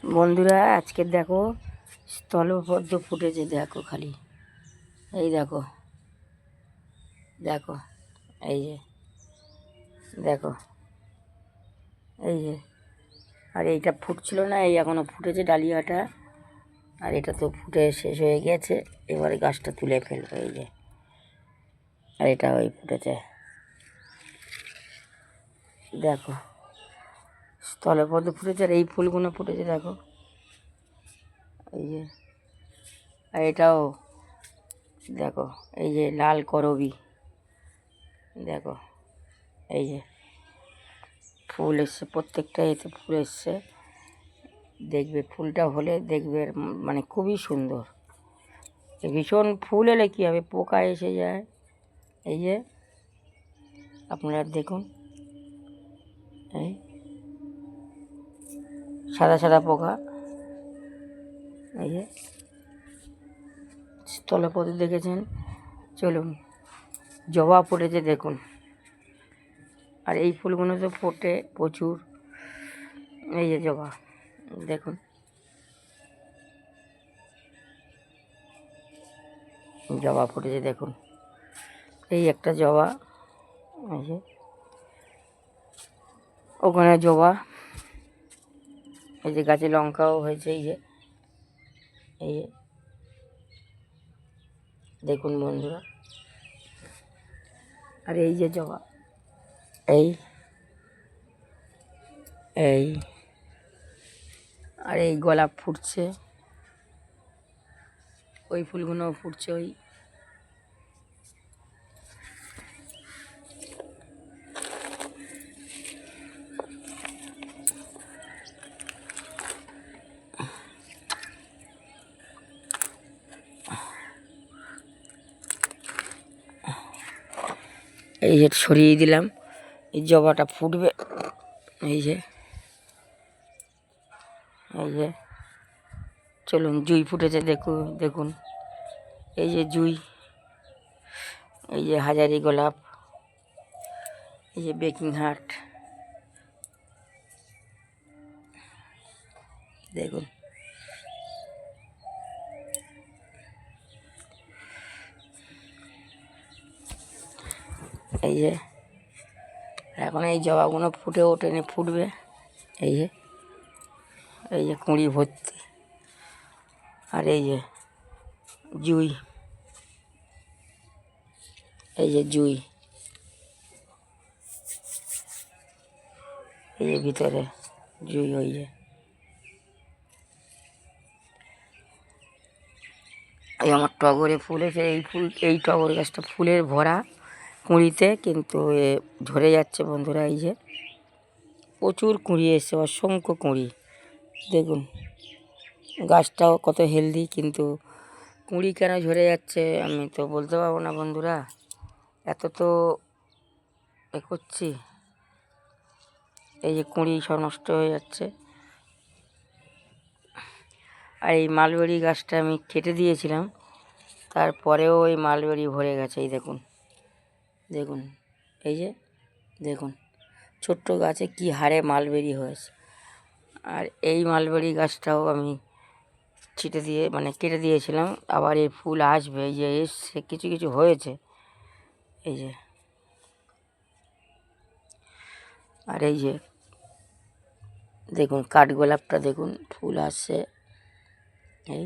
বন্ধুরা আজকে দেখো স্থলপদ্ম ফুটেছে, দেখো খালি এই দেখো দেখো এই যে দেখো এই যে, আর এইটা ফুটছিল না, এই এখনো ফুটেছে ডালিয়াটা, আর এটা তো ফুটে শেষ হয়ে গেছে। এবারে গাছটা তুলে ফেলবে, এই যে, আর এটা ওই ফুটেছে দেখো, স্থলপদ্ম ফুটেছে, আর এই ফুলগুলো ফুটেছে দেখো এই যে, আর এটাও দেখো এই যে লাল করবী, দেখো এই যে ফুল এসছে, প্রত্যেকটা এতে ফুল এসছে। দেখবে ফুলটা হলে দেখবে মানে খুবই সুন্দর। ভীষণ ফুল এলে কী হবে, পোকা এসে যায়। এই যে আপনারা দেখুন, এই সাদা সাদা পোকা, এই যে স্থলপদ্ম দেখেছেন। চলুন, জবা ফুটেছে দেখুন, আর এই ফুলগুলো তো ফোটে প্রচুর। এই যে জবা দেখুন, জবা ফুটেছে দেখুন, এই একটা জবা, এই যে ওখানে জবা, এই যে গাছে লঙ্কাও হয়েছে, এই যে এই যে দেখুন বন্ধুরা, আর এই যে জবা, এই এই আর এই গোলাপ ফুটছে, ওই ফুলগুলো ফুটছে, ওই এই যে সরিয়ে দিলাম, এই জবাটা ফুটবে, এই যে এই যে চলুন, জুঁই ফুটেছে দেখুন দেখুন, এই যে জুঁই, এই যে হাজারি গোলাপ, এই যে বেকিং হার্ট দেখুন, এই যে এখন এই জবাগুলো ফুটে ওঠেনি, ফুটবে, এই যে এই যে কুঁড়ি ভর্তি, আর এই যে জুঁই, এই যে জুঁই, এই যে ভিতরে জুঁই, ওই যে এই আমার টগরে ফুল এসে, এই ফুল, এই টগর গাছটা ফুলের ভরা কুঁড়িতে, কিন্তু এ ঝরে যাচ্ছে বন্ধুরা। এই যে প্রচুর কুঁড়ি এসছে, অসংখ্য কুঁড়ি দেখুন, গাছটাও কত হেলদি, কিন্তু কুঁড়ি কেন ঝরে যাচ্ছে আমি তো বলতে পারবো না বন্ধুরা, এত তো এ করছি। এই যে কুঁড়ি সব নষ্ট হয়ে যাচ্ছে। আর এই মালবেরি গাছটা আমি কেটে দিয়েছিলাম, তারপরেও এই মালবেরি ভরে গেছে, এই দেখুন দেখুন, এই যে দেখুন ছোট্ট গাছে কি হারে মালবেরি হয়েছে। আর এই মালবেরি গাছটাও আমি ছিটে দিয়ে মানে কেটে দিয়েছিলাম, আবার এই ফুল আসবে, এই যে এসছে, কিছু কিছু হয়েছে, এই যে, আর এই যে দেখুন কাঠগোলাপটা দেখুন ফুল আসছে, এই